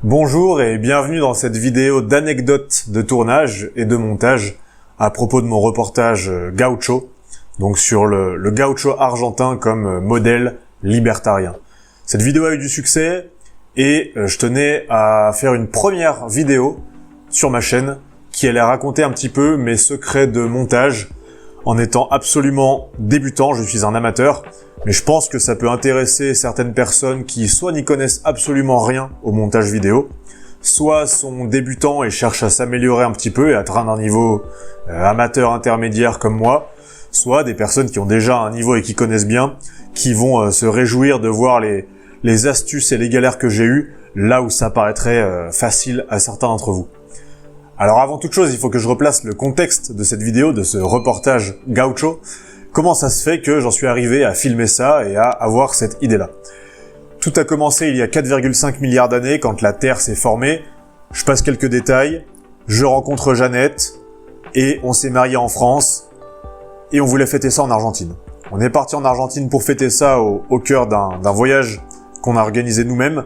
Bonjour et bienvenue dans cette vidéo d'anecdotes de tournage et de montage à propos de mon reportage Gaucho, donc sur le gaucho argentin comme modèle libertarien. Cette vidéo a eu du succès et je tenais à faire une première vidéo sur ma chaîne qui allait raconter un petit peu mes secrets de montage en étant absolument débutant. Je suis un amateur, mais je pense que ça peut intéresser certaines personnes qui soit n'y connaissent absolument rien au montage vidéo, soit sont débutants et cherchent à s'améliorer un petit peu et atteindre un niveau amateur intermédiaire comme moi, soit des personnes qui ont déjà un niveau et qui connaissent bien, qui vont se réjouir de voir les astuces et les galères que j'ai eues, là où ça paraîtrait facile à certains d'entre vous. Alors avant toute chose, il faut que je replace le contexte de cette vidéo, de ce reportage Gaucho. Comment ça se fait que j'en suis arrivé à filmer ça et à avoir cette idée-là? Tout a commencé il y a 4,5 milliards d'années, quand la Terre s'est formée. Je passe quelques détails. Je rencontre Jeannette et on s'est mariés en France et on voulait fêter ça en Argentine. On est parti en Argentine pour fêter ça au cœur d'un voyage qu'on a organisé nous-mêmes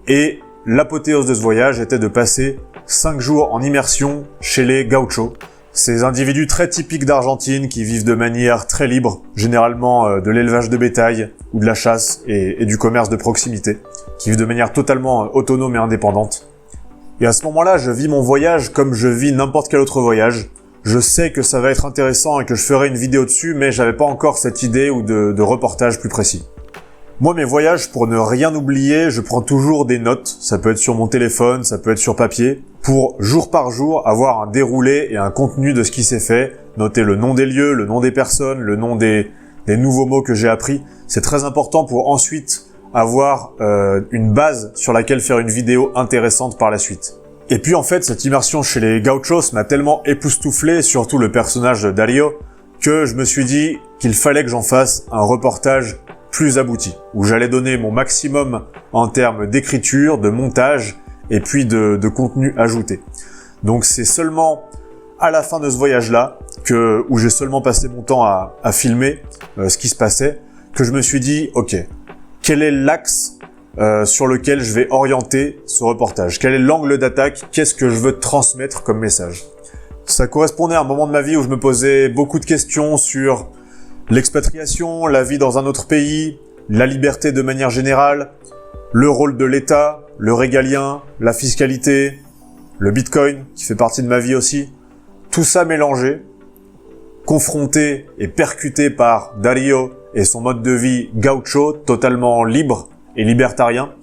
et l'apothéose de ce voyage était de passer 5 jours en immersion chez les gauchos. Ces individus très typiques d'Argentine qui vivent de manière très libre, généralement de l'élevage de bétail ou de la chasse et du commerce de proximité, qui vivent de manière totalement autonome et indépendante. Et à ce moment-là, je vis mon voyage comme je vis n'importe quel autre voyage. Je sais que ça va être intéressant et que je ferai une vidéo dessus, mais j'avais pas encore cette idée ou de reportage plus précis. Moi, mes voyages, pour ne rien oublier, je prends toujours des notes. Ça peut être sur mon téléphone, ça peut être sur papier, pour jour par jour avoir un déroulé et un contenu de ce qui s'est fait. Noter le nom des lieux, le nom des personnes, le nom des nouveaux mots que j'ai appris. C'est très important pour ensuite avoir une base sur laquelle faire une vidéo intéressante par la suite. Et puis en fait, cette immersion chez les gauchos m'a tellement époustouflé, surtout le personnage de Dario, que je me suis dit qu'il fallait que j'en fasse un reportage plus abouti, où j'allais donner mon maximum en termes d'écriture, de montage et puis de contenu ajouté. Donc c'est seulement à la fin de ce voyage-là, où j'ai seulement passé mon temps à filmer ce qui se passait, que je me suis dit, ok, quel est l'axe sur lequel je vais orienter ce reportage? Quel est l'angle d'attaque? Qu'est-ce que je veux transmettre comme message? Ça correspondait à un moment de ma vie où je me posais beaucoup de questions sur l'expatriation, la vie dans un autre pays, la liberté de manière générale, le rôle de l'État, le régalien, la fiscalité, le Bitcoin, qui fait partie de ma vie aussi. Tout ça mélangé, confronté et percuté par Dario et son mode de vie gaucho, totalement libre et libertarien,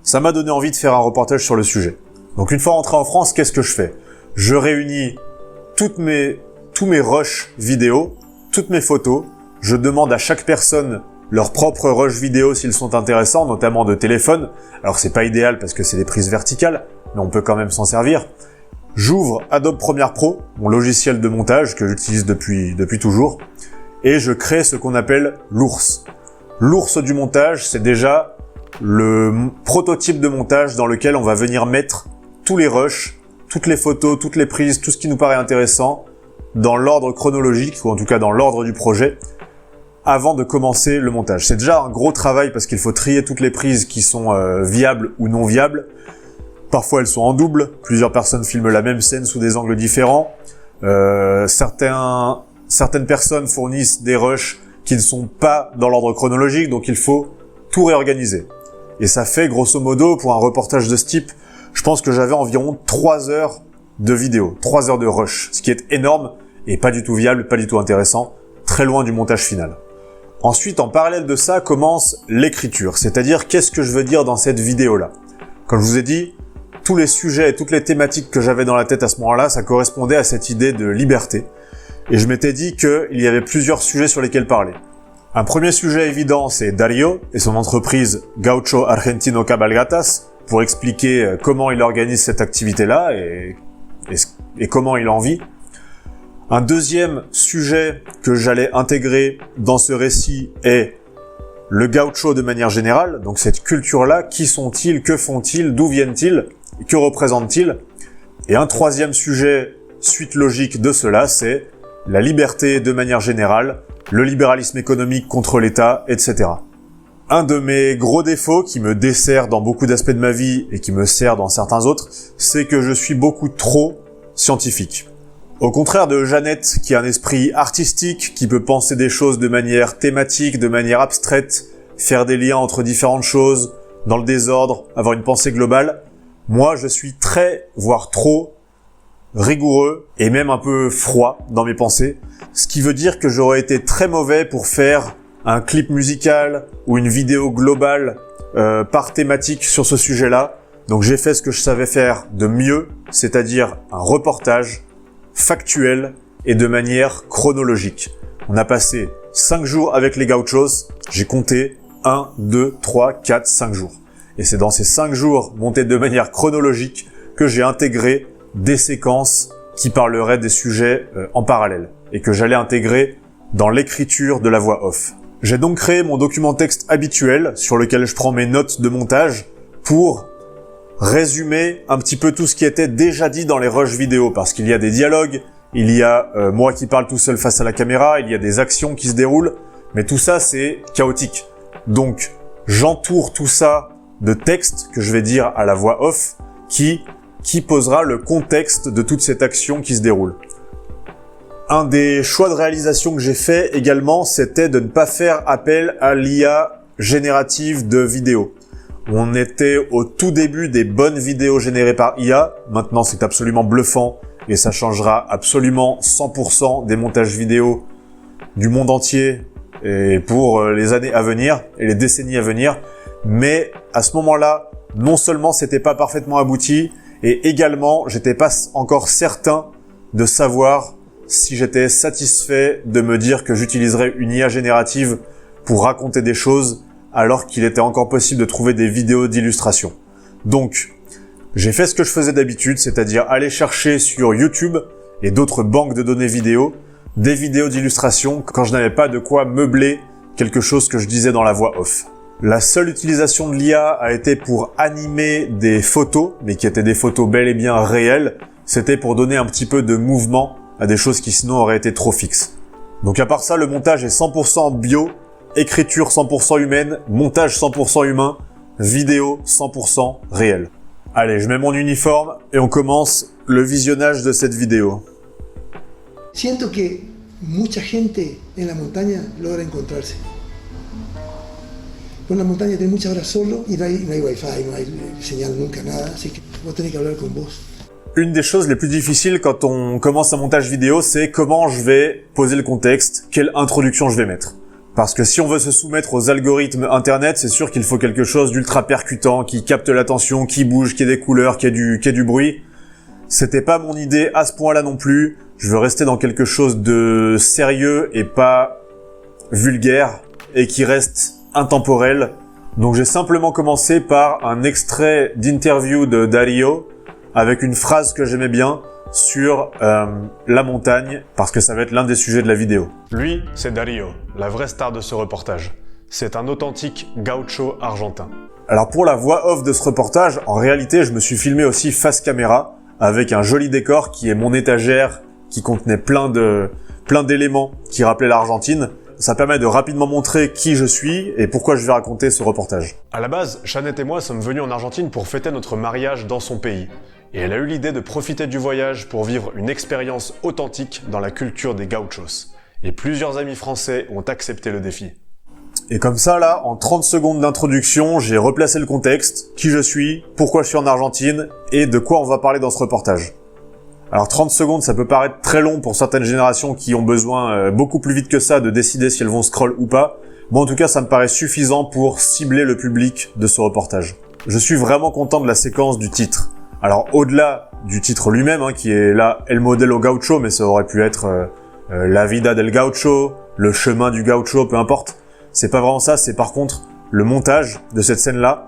ça m'a donné envie de faire un reportage sur le sujet. Donc une fois rentré en France, qu'est-ce que je fais? Je réunis tous mes rushs vidéo, toutes mes photos, je demande à chaque personne leur propre rush vidéo s'ils sont intéressants, notamment de téléphone. Alors c'est pas idéal parce que c'est des prises verticales, mais on peut quand même s'en servir. J'ouvre Adobe Premiere Pro, mon logiciel de montage que j'utilise depuis toujours, et je crée ce qu'on appelle l'ours. L'ours du montage, c'est déjà le prototype de montage dans lequel on va venir mettre tous les rushs, toutes les photos, toutes les prises, tout ce qui nous paraît intéressant, dans l'ordre chronologique, ou en tout cas dans l'ordre du projet, avant de commencer le montage. C'est déjà un gros travail parce qu'il faut trier toutes les prises qui sont viables ou non viables. Parfois elles sont en double, plusieurs personnes filment la même scène sous des angles différents. Certaines personnes fournissent des rushs qui ne sont pas dans l'ordre chronologique, donc il faut tout réorganiser. Et ça fait grosso modo, pour un reportage de ce type, je pense que j'avais environ 3 heures de vidéo, 3 heures de rush, ce qui est énorme et pas du tout viable, pas du tout intéressant, très loin du montage final. Ensuite, en parallèle de ça, commence l'écriture, c'est-à-dire qu'est-ce que je veux dire dans cette vidéo-là. Comme je vous ai dit, tous les sujets et toutes les thématiques que j'avais dans la tête à ce moment-là, ça correspondait à cette idée de liberté. Et je m'étais dit qu'il y avait plusieurs sujets sur lesquels parler. Un premier sujet évident, c'est Dario et son entreprise Gaucho Argentino Cabalgatas, pour expliquer comment il organise cette activité-là et comment il en vit. Un deuxième sujet que j'allais intégrer dans ce récit est le gaucho de manière générale, donc cette culture-là, qui sont-ils, que font-ils, d'où viennent-ils, que représentent-ils? Et un troisième sujet, suite logique de cela, c'est la liberté de manière générale, le libéralisme économique contre l'État, etc. Un de mes gros défauts qui me dessert dans beaucoup d'aspects de ma vie et qui me sert dans certains autres, c'est que je suis beaucoup trop scientifique. Au contraire de Jeannette, qui a un esprit artistique, qui peut penser des choses de manière thématique, de manière abstraite, faire des liens entre différentes choses, dans le désordre, avoir une pensée globale, moi je suis très, voire trop, rigoureux et même un peu froid dans mes pensées, ce qui veut dire que j'aurais été très mauvais pour faire un clip musical ou une vidéo globale par thématique sur ce sujet-là. Donc j'ai fait ce que je savais faire de mieux, c'est-à-dire un reportage factuel et de manière chronologique. On a passé 5 jours avec les Gauchos, j'ai compté 1, 2, 3, 4, 5 jours. Et c'est dans ces 5 jours montés de manière chronologique que j'ai intégré des séquences qui parleraient des sujets en parallèle et que j'allais intégrer dans l'écriture de la voix off. J'ai donc créé mon document texte habituel sur lequel je prends mes notes de montage pour résumer un petit peu tout ce qui était déjà dit dans les rushs vidéo, parce qu'il y a des dialogues, il y a moi qui parle tout seul face à la caméra, il y a des actions qui se déroulent, mais tout ça c'est chaotique. Donc j'entoure tout ça de texte que je vais dire à la voix off qui posera le contexte de toute cette action qui se déroule. Un des choix de réalisation que j'ai fait également, c'était de ne pas faire appel à l'IA générative de vidéos. On était au tout début des bonnes vidéos générées par IA. Maintenant, c'est absolument bluffant et ça changera absolument 100% des montages vidéo du monde entier et pour les années à venir et les décennies à venir. Mais à ce moment-là, non seulement c'était pas parfaitement abouti et également, j'étais pas encore certain de savoir si j'étais satisfait de me dire que j'utiliserais une IA générative pour raconter des choses alors qu'il était encore possible de trouver des vidéos d'illustration. Donc, j'ai fait ce que je faisais d'habitude, c'est-à-dire aller chercher sur YouTube et d'autres banques de données vidéo des vidéos d'illustration quand je n'avais pas de quoi meubler quelque chose que je disais dans la voix off. La seule utilisation de l'IA a été pour animer des photos, mais qui étaient des photos bel et bien réelles. C'était pour donner un petit peu de mouvement à des choses qui sinon auraient été trop fixes. Donc à part ça, le montage est 100% bio, écriture 100% humaine, montage 100% humain, vidéo 100% réel. Allez, je mets mon uniforme et on commence le visionnage de cette vidéo. Siento que mucha gente en la montaña logra encontrarse. En la montaña tenés muchas horas solo y no hay wifi, no hay señal nunca, nada, así que vos tenés que hablar con vos. Une des choses les plus difficiles quand on commence un montage vidéo, c'est comment je vais poser le contexte, quelle introduction je vais mettre. Parce que si on veut se soumettre aux algorithmes internet, c'est sûr qu'il faut quelque chose d'ultra percutant, qui capte l'attention, qui bouge, qui ait des couleurs, qui ait du bruit. C'était pas mon idée à ce point-là non plus. Je veux rester dans quelque chose de sérieux et pas vulgaire et qui reste intemporel. Donc j'ai simplement commencé par un extrait d'interview de Dario avec une phrase que j'aimais bien sur la montagne, parce que ça va être l'un des sujets de la vidéo. Lui, c'est Dario, la vraie star de ce reportage. C'est un authentique gaucho argentin. Alors pour la voix off de ce reportage, en réalité, je me suis filmé aussi face caméra, avec un joli décor qui est mon étagère, qui contenait plein d'éléments qui rappelaient l'Argentine. Ça permet de rapidement montrer qui je suis et pourquoi je vais raconter ce reportage. À la base, Jeannette et moi sommes venus en Argentine pour fêter notre mariage dans son pays. Et elle a eu l'idée de profiter du voyage pour vivre une expérience authentique dans la culture des gauchos. Et plusieurs amis français ont accepté le défi. Et comme ça, là, en 30 secondes d'introduction, j'ai replacé le contexte, qui je suis, pourquoi je suis en Argentine, et de quoi on va parler dans ce reportage. Alors 30 secondes, ça peut paraître très long pour certaines générations qui ont besoin beaucoup plus vite que ça de décider si elles vont scroll ou pas. Moi, en tout cas, ça me paraît suffisant pour cibler le public de ce reportage. Je suis vraiment content de la séquence du titre. Alors au-delà du titre lui-même, qui est là El Modelo Gaucho, mais ça aurait pu être La Vida del Gaucho, Le Chemin du Gaucho, peu importe. C'est pas vraiment ça, c'est par contre le montage de cette scène-là.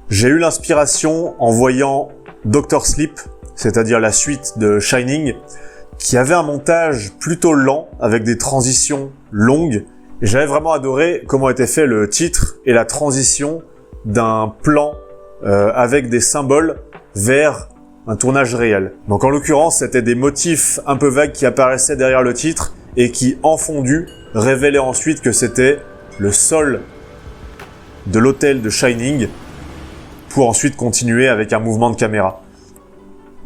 J'ai eu l'inspiration en voyant Dr. Sleep, c'est-à-dire la suite de Shining, qui avait un montage plutôt lent, avec des transitions longues. Et j'avais vraiment adoré comment était fait le titre et la transition d'un plan avec des symboles vers un tournage réel. Donc en l'occurrence, c'était des motifs un peu vagues qui apparaissaient derrière le titre et qui, en fondu, révélaient ensuite que c'était le sol de l'hôtel de Shining pour ensuite continuer avec un mouvement de caméra.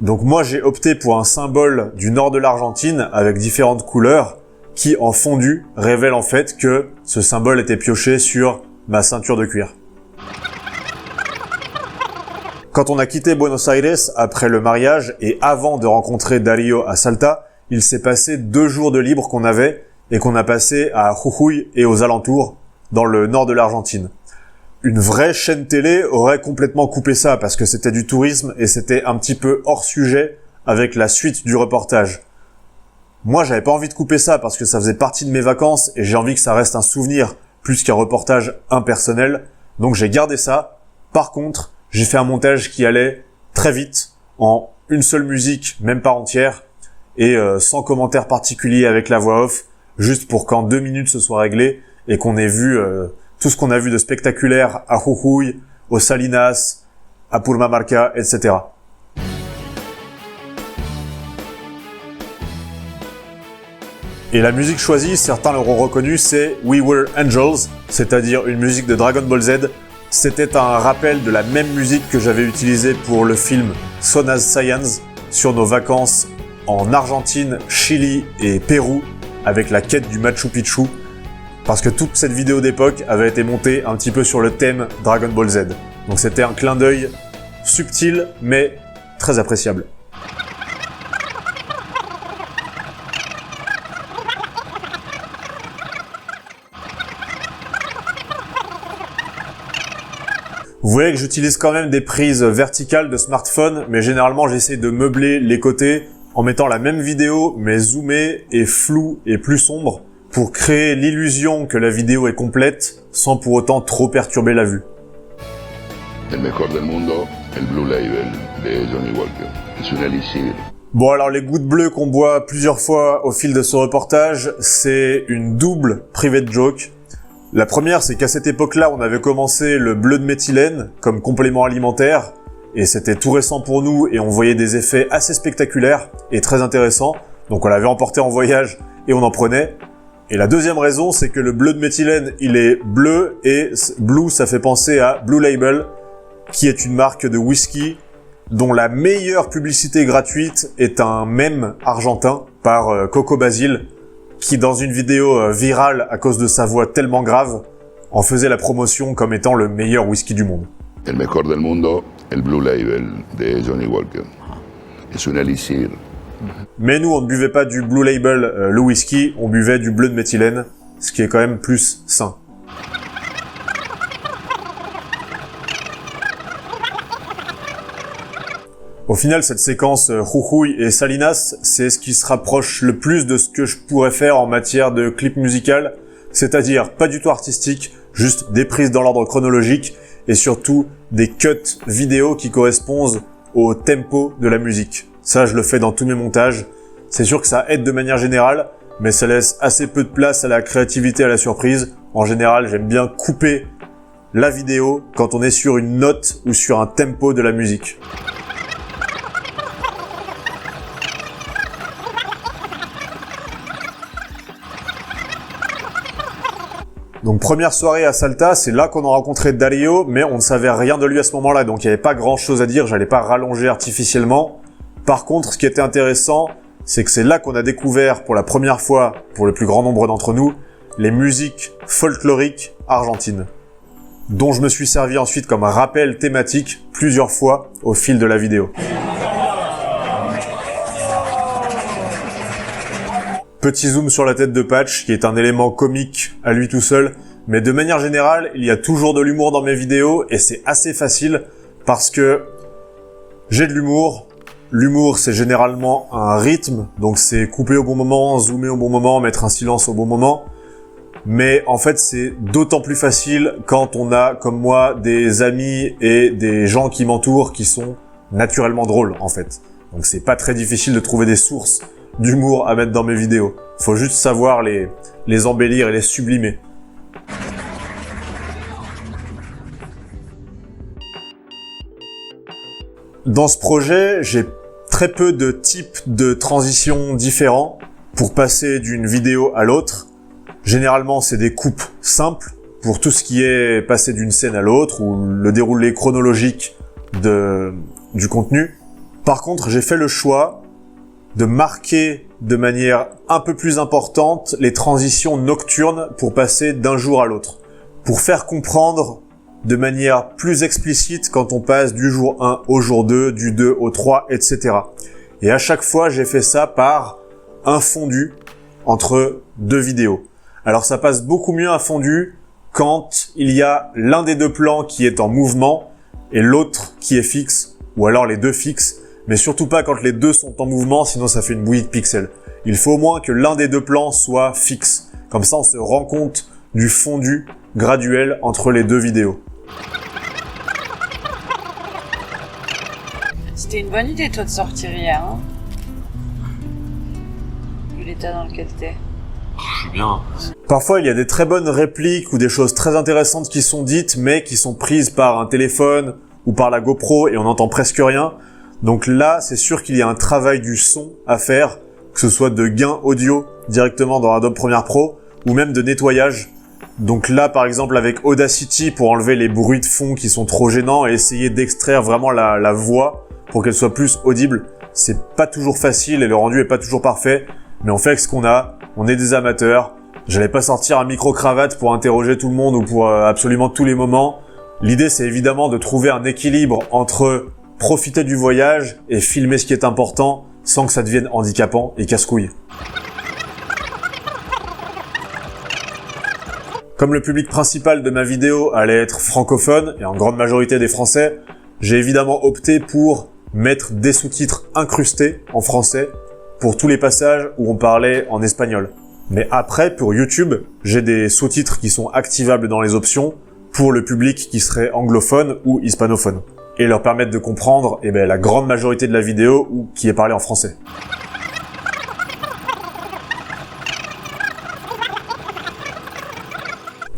Donc moi j'ai opté pour un symbole du nord de l'Argentine avec différentes couleurs qui en fondu révèlent en fait que ce symbole était pioché sur ma ceinture de cuir. Quand on a quitté Buenos Aires après le mariage et avant de rencontrer Darío à Salta, il s'est passé 2 jours de libre qu'on avait et qu'on a passé à Jujuy et aux alentours dans le nord de l'Argentine. Une vraie chaîne télé aurait complètement coupé ça parce que c'était du tourisme et c'était un petit peu hors sujet avec la suite du reportage. Moi, j'avais pas envie de couper ça parce que ça faisait partie de mes vacances et j'ai envie que ça reste un souvenir plus qu'un reportage impersonnel. Donc j'ai gardé ça. Par contre, j'ai fait un montage qui allait très vite, en une seule musique, même pas entière, et sans commentaire particulier avec la voix off, juste pour qu'en 2 minutes ce soit réglé et qu'on ait vu tout ce qu'on a vu de spectaculaire à Jujuy, aux Salinas, à Purmamarca, etc. Et la musique choisie, certains l'auront reconnu, c'est We Were Angels, c'est-à-dire une musique de Dragon Ball Z. C'était un rappel de la même musique que j'avais utilisée pour le film Son as Saiyans sur nos vacances en Argentine, Chili et Pérou avec la quête du Machu Picchu. Parce que toute cette vidéo d'époque avait été montée un petit peu sur le thème Dragon Ball Z. Donc c'était un clin d'œil subtil mais très appréciable. Vous voyez que j'utilise quand même des prises verticales de smartphone, mais généralement j'essaie de meubler les côtés en mettant la même vidéo mais zoomée et floue et plus sombre pour créer l'illusion que la vidéo est complète sans pour autant trop perturber la vue. El mejor del mundo, el Blue Label de Johnny Walker. Es un elixir. Bon alors les gouttes bleues qu'on boit plusieurs fois au fil de ce reportage, c'est une double private joke. La première, c'est qu'à cette époque-là, on avait commencé le bleu de méthylène comme complément alimentaire, et c'était tout récent pour nous, et on voyait des effets assez spectaculaires et très intéressants, donc on l'avait emporté en voyage et on en prenait. Et la deuxième raison, c'est que le bleu de méthylène, il est bleu, et blue, ça fait penser à Blue Label, qui est une marque de whisky dont la meilleure publicité gratuite est un mème argentin par Coco Basile, qui dans une vidéo virale à cause de sa voix tellement grave, en faisait la promotion comme étant le meilleur whisky du monde. El mejor del mundo, el Blue Label de Johnny Walker. Es un elixir. Mais nous, on ne buvait pas du Blue Label, le whisky, on buvait du bleu de méthylène, ce qui est quand même plus sain. Au final, cette séquence Jujuy et Salinas, c'est ce qui se rapproche le plus de ce que je pourrais faire en matière de clip musical, c'est-à-dire pas du tout artistique, juste des prises dans l'ordre chronologique et surtout des cuts vidéo qui correspondent au tempo de la musique. Ça, je le fais dans tous mes montages. C'est sûr que ça aide de manière générale, mais ça laisse assez peu de place à la créativité et à la surprise. En général, j'aime bien couper la vidéo quand on est sur une note ou sur un tempo de la musique. Donc première soirée à Salta, c'est là qu'on a rencontré Darío, mais on ne savait rien de lui à ce moment-là, donc il n'y avait pas grand-chose à dire, j'allais pas rallonger artificiellement. Par contre, ce qui était intéressant, c'est que c'est là qu'on a découvert pour la première fois, pour le plus grand nombre d'entre nous, les musiques folkloriques argentines, dont je me suis servi ensuite comme un rappel thématique plusieurs fois au fil de la vidéo. Petit zoom sur la tête de Patch, qui est un élément comique à lui tout seul, mais de manière générale, il y a toujours de l'humour dans mes vidéos, et c'est assez facile, parce que j'ai de l'humour. L'humour, c'est généralement un rythme, donc c'est couper au bon moment, zoomer au bon moment, mettre un silence au bon moment. Mais en fait, c'est d'autant plus facile quand on a, comme moi, des amis et des gens qui m'entourent qui sont naturellement drôles, en fait. Donc c'est pas très difficile de trouver des sources d'humour à mettre dans mes vidéos. Faut juste savoir les embellir et les sublimer. Dans ce projet, j'ai très peu de types de transitions différents pour passer d'une vidéo à l'autre. Généralement, c'est des coupes simples, pour tout ce qui est passé d'une scène à l'autre ou le déroulé chronologique du contenu. Par contre, j'ai fait le choix de marquer de manière un peu plus importante les transitions nocturnes pour passer d'un jour à l'autre, pour faire comprendre de manière plus explicite quand on passe du jour 1 au jour 2, du 2 au 3, etc. Et à chaque fois, j'ai fait ça par un fondu entre deux vidéos. Alors ça passe beaucoup mieux un fondu quand il y a l'un des deux plans qui est en mouvement et l'autre qui est fixe, ou alors les deux fixes, mais surtout pas quand les deux sont en mouvement, sinon ça fait une bouillie de pixels. Il faut au moins que l'un des deux plans soit fixe. Comme ça, on se rend compte du fondu graduel entre les deux vidéos. C'était une bonne idée, toi, de sortir hier, hein? Vu l'état dans lequel t'es. Je suis bien. Parfois, il y a des très bonnes répliques ou des choses très intéressantes qui sont dites, mais qui sont prises par un téléphone ou par la GoPro et on n'entend presque rien. Donc là, c'est sûr qu'il y a un travail du son à faire, que ce soit de gain audio directement dans Adobe Premiere Pro ou même de nettoyage. Donc là, par exemple, avec Audacity, pour enlever les bruits de fond qui sont trop gênants et essayer d'extraire vraiment la voix pour qu'elle soit plus audible, c'est pas toujours facile et le rendu est pas toujours parfait, mais on fait avec ce qu'on a, on est des amateurs. J'allais pas sortir un micro-cravate pour interroger tout le monde ou pour absolument tous les moments. L'idée, c'est évidemment de trouver un équilibre entre profiter du voyage et filmer ce qui est important sans que ça devienne handicapant et casse-couille. Comme le public principal de ma vidéo allait être francophone et en grande majorité des Français, j'ai évidemment opté pour mettre des sous-titres incrustés en français pour tous les passages où on parlait en espagnol. Mais après, pour YouTube, j'ai des sous-titres qui sont activables dans les options pour le public qui serait anglophone ou hispanophone et leur permettre de comprendre la grande majorité de la vidéo ou qui est parlée en français.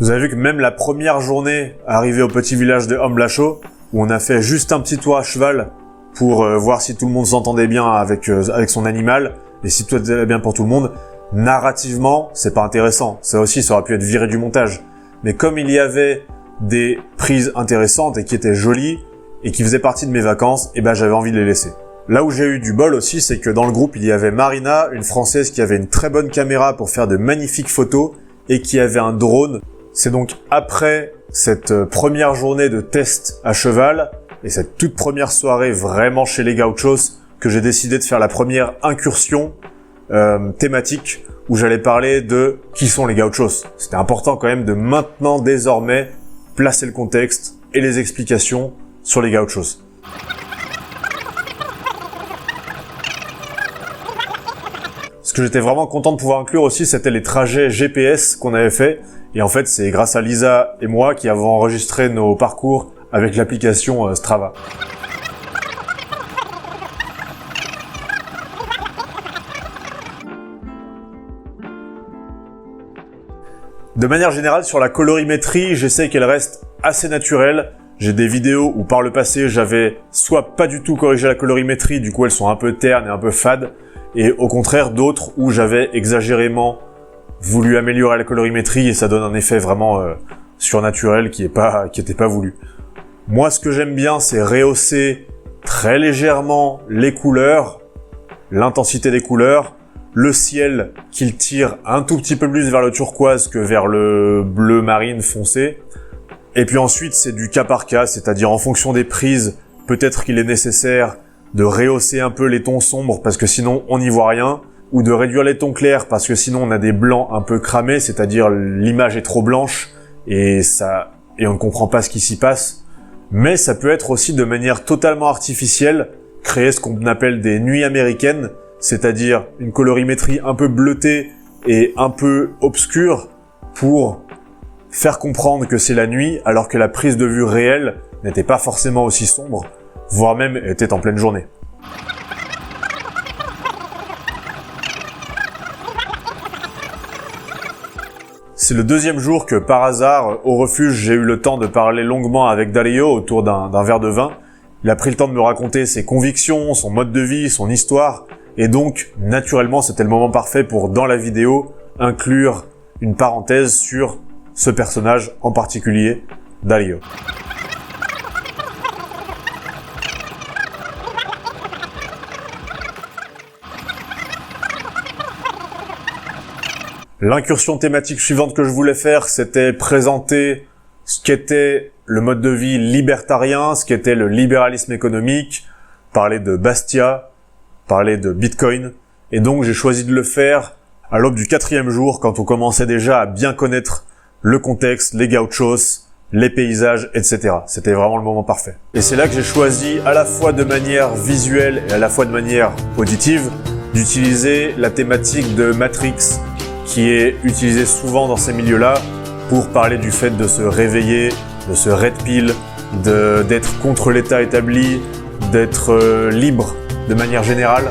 Vous avez vu que même la première journée arrivée au petit village de Omblacho, où on a fait juste un petit tour à cheval pour voir si tout le monde s'entendait bien avec son animal et si tout allait bien pour tout le monde, narrativement, c'est pas intéressant. Ça aussi, ça aurait pu être viré du montage. Mais comme il y avait des prises intéressantes et qui étaient jolies et qui faisaient partie de mes vacances, j'avais envie de les laisser. Là où j'ai eu du bol aussi, c'est que dans le groupe, il y avait Marina, une Française qui avait une très bonne caméra pour faire de magnifiques photos et qui avait un drone. C'est donc après cette première journée de test à cheval et cette toute première soirée vraiment chez les Gauchos que j'ai décidé de faire la première incursion thématique où j'allais parler de qui sont les Gauchos. C'était important quand même de maintenant désormais placer le contexte et les explications sur les Gauchos. Ce que j'étais vraiment content de pouvoir inclure aussi, c'était les trajets GPS qu'on avait fait. Et en fait, c'est grâce à Lisa et moi qui avons enregistré nos parcours avec l'application Strava. De manière générale, sur la colorimétrie, j'essaie qu'elle reste assez naturelle. J'ai des vidéos où par le passé, j'avais soit pas du tout corrigé la colorimétrie, du coup elles sont un peu ternes et un peu fades, et au contraire d'autres où j'avais exagérément voulu améliorer la colorimétrie et ça donne un effet vraiment surnaturel qui était pas voulu. Moi, ce que j'aime bien, c'est rehausser très légèrement les couleurs, l'intensité des couleurs, le ciel qu'il tire un tout petit peu plus vers le turquoise que vers le bleu marine foncé. Et puis ensuite, c'est du cas par cas, c'est-à-dire en fonction des prises, peut-être qu'il est nécessaire de rehausser un peu les tons sombres parce que sinon on n'y voit rien, ou de réduire les tons clairs parce que sinon on a des blancs un peu cramés, c'est-à-dire l'image est trop blanche et on ne comprend pas ce qui s'y passe. Mais ça peut être aussi de manière totalement artificielle, créer ce qu'on appelle des nuits américaines, c'est-à-dire une colorimétrie un peu bleutée et un peu obscure pour faire comprendre que c'est la nuit alors que la prise de vue réelle n'était pas forcément aussi sombre, voire même était en pleine journée. C'est le deuxième jour que, par hasard, au refuge, j'ai eu le temps de parler longuement avec Dario autour d'un verre de vin. Il a pris le temps de me raconter ses convictions, son mode de vie, son histoire, et donc, naturellement, c'était le moment parfait pour, dans la vidéo, inclure une parenthèse sur ce personnage en particulier, Dario. L'incursion thématique suivante que je voulais faire, c'était présenter ce qu'était le mode de vie libertarien, ce qu'était le libéralisme économique, parler de Bastia, parler de Bitcoin. Et donc j'ai choisi de le faire à l'aube du 4e jour, quand on commençait déjà à bien connaître le contexte, les gauchos, les paysages, etc. C'était vraiment le moment parfait. Et c'est là que j'ai choisi, à la fois de manière visuelle et à la fois de manière auditive, d'utiliser la thématique de Matrix, qui est utilisée souvent dans ces milieux-là, pour parler du fait de se réveiller, de se red pill, d'être contre l'état établi, d'être libre de manière générale.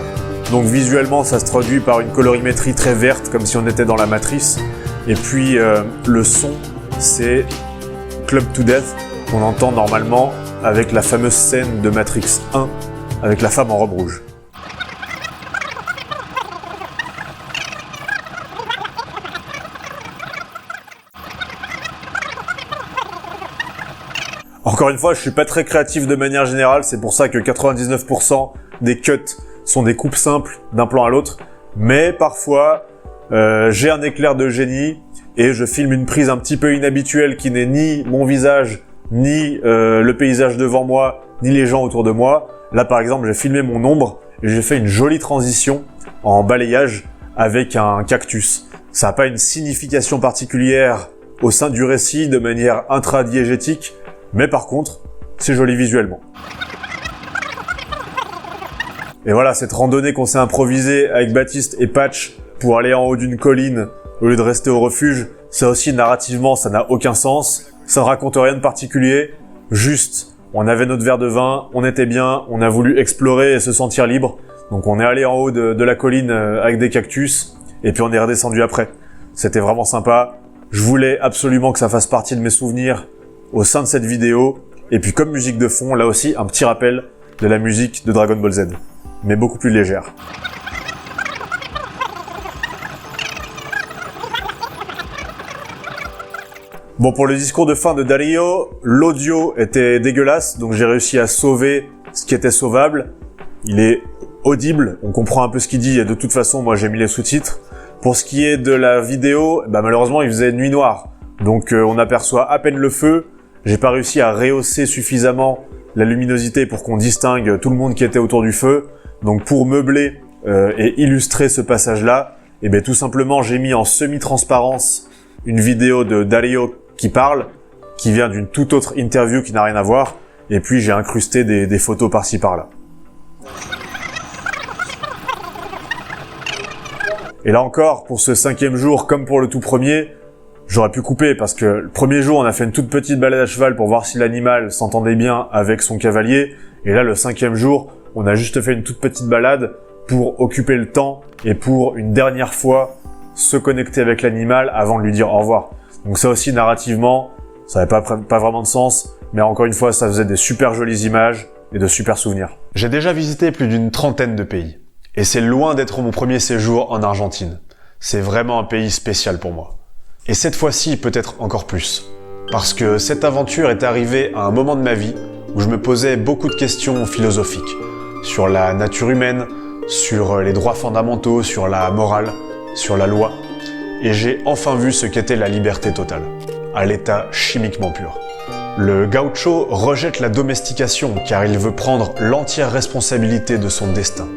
Donc visuellement, ça se traduit par une colorimétrie très verte, comme si on était dans la matrice. Et puis le son, c'est Club to Death, qu'on entend normalement avec la fameuse scène de Matrix 1, avec la femme en robe rouge. Encore une fois, je suis pas très créatif de manière générale, c'est pour ça que 99% des cuts sont des coupes simples d'un plan à l'autre, mais parfois j'ai un éclair de génie et je filme une prise un petit peu inhabituelle qui n'est ni mon visage, ni le paysage devant moi, ni les gens autour de moi. Là par exemple, j'ai filmé mon ombre et j'ai fait une jolie transition en balayage avec un cactus. Ça n'a pas une signification particulière au sein du récit de manière intradiégétique, mais par contre, c'est joli visuellement. Et voilà, cette randonnée qu'on s'est improvisée avec Baptiste et Patch pour aller en haut d'une colline au lieu de rester au refuge, ça aussi narrativement, ça n'a aucun sens. Ça ne raconte rien de particulier. Juste, on avait notre verre de vin, on était bien, on a voulu explorer et se sentir libre. Donc on est allé en haut de la colline avec des cactus et puis on est redescendu après. C'était vraiment sympa. Je voulais absolument que ça fasse partie de mes souvenirs au sein de cette vidéo. Et puis comme musique de fond, là aussi, un petit rappel de la musique de Dragon Ball Z, mais beaucoup plus légère. Bon, pour le discours de fin de Dario, l'audio était dégueulasse, donc j'ai réussi à sauver ce qui était sauvable. Il est audible, on comprend un peu ce qu'il dit, et de toute façon, moi j'ai mis les sous-titres. Pour ce qui est de la vidéo, malheureusement, il faisait nuit noire, donc on aperçoit à peine le feu. J'ai pas réussi à rehausser suffisamment la luminosité pour qu'on distingue tout le monde qui était autour du feu. Donc pour meubler et illustrer ce passage-là, tout simplement j'ai mis en semi-transparence une vidéo de Dario qui parle, qui vient d'une toute autre interview qui n'a rien à voir, et puis j'ai incrusté des photos par-ci par-là. Et là encore, pour ce 5e jour, comme pour le tout premier, j'aurais pu couper parce que le premier jour, on a fait une toute petite balade à cheval pour voir si l'animal s'entendait bien avec son cavalier. Et là, le 5e jour, on a juste fait une toute petite balade pour occuper le temps et pour une dernière fois se connecter avec l'animal avant de lui dire au revoir. Donc ça aussi, narrativement, ça n'avait pas vraiment de sens. Mais encore une fois, ça faisait des super jolies images et de super souvenirs. J'ai déjà visité plus d'une trentaine de pays. Et c'est loin d'être mon premier séjour en Argentine. C'est vraiment un pays spécial pour moi. Et cette fois-ci, peut-être encore plus. Parce que cette aventure est arrivée à un moment de ma vie où je me posais beaucoup de questions philosophiques. Sur la nature humaine, sur les droits fondamentaux, sur la morale, sur la loi. Et j'ai enfin vu ce qu'était la liberté totale, à l'état chimiquement pur. Le gaucho rejette la domestication car il veut prendre l'entière responsabilité de son destin.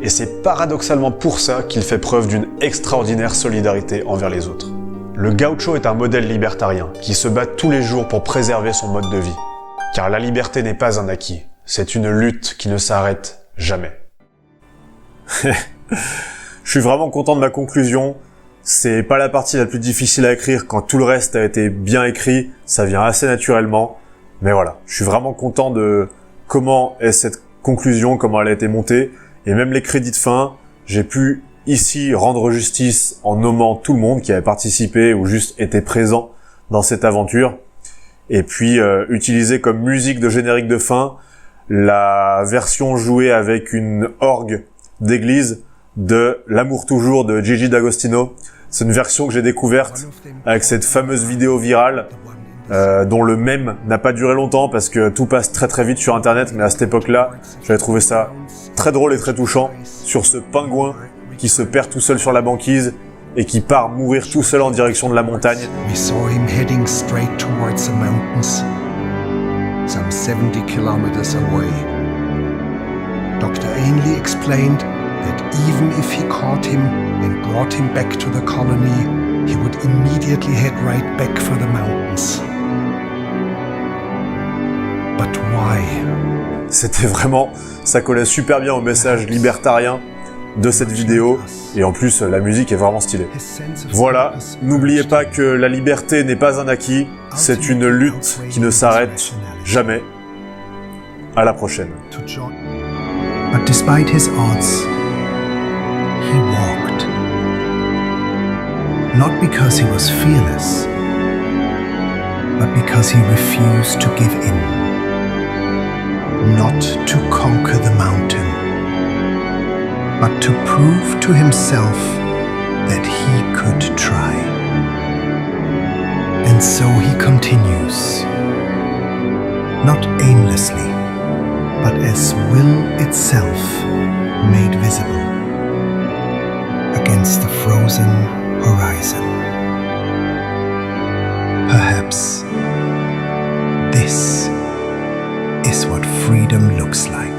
Et c'est paradoxalement pour ça qu'il fait preuve d'une extraordinaire solidarité envers les autres. Le gaucho est un modèle libertarien qui se bat tous les jours pour préserver son mode de vie. Car la liberté n'est pas un acquis, c'est une lutte qui ne s'arrête jamais. Je suis vraiment content de ma conclusion. C'est pas la partie la plus difficile à écrire quand tout le reste a été bien écrit, ça vient assez naturellement. Mais voilà, je suis vraiment content de comment est cette conclusion, comment elle a été montée. Et même les crédits de fin, j'ai pu ici rendre justice en nommant tout le monde qui avait participé ou juste été présent dans cette aventure. Et puis utiliser comme musique de générique de fin la version jouée avec une orgue d'église de L'amour toujours de Gigi D'Agostino. C'est une version que j'ai découverte avec cette fameuse vidéo virale dont le mème n'a pas duré longtemps parce que tout passe très très vite sur internet, mais à cette époque-là, j'avais trouvé ça très drôle et très touchant sur ce pingouin qui se perd tout seul sur la banquise et qui part mourir tout seul en direction de la montagne. We saw him heading straight towards the mountains, some 70 kilometers away. Dr. Ainley explained that even if he caught him and brought him back to the colony, he would immediately head right back for the mountains. But why? C'était vraiment, ça collait super bien au message libertarien de cette vidéo, et en plus la musique est vraiment stylée. Voilà, n'oubliez pas que la liberté n'est pas un acquis, c'est une lutte qui ne s'arrête jamais. À la prochaine. But despite his odds, he walked. Not because he was fearless, but because he refused to give in. Not to conquer the mountain, but to prove to himself that he could try. And so he continues, not aimlessly, but as will itself made visible against the frozen horizon. Perhaps this is what freedom looks like.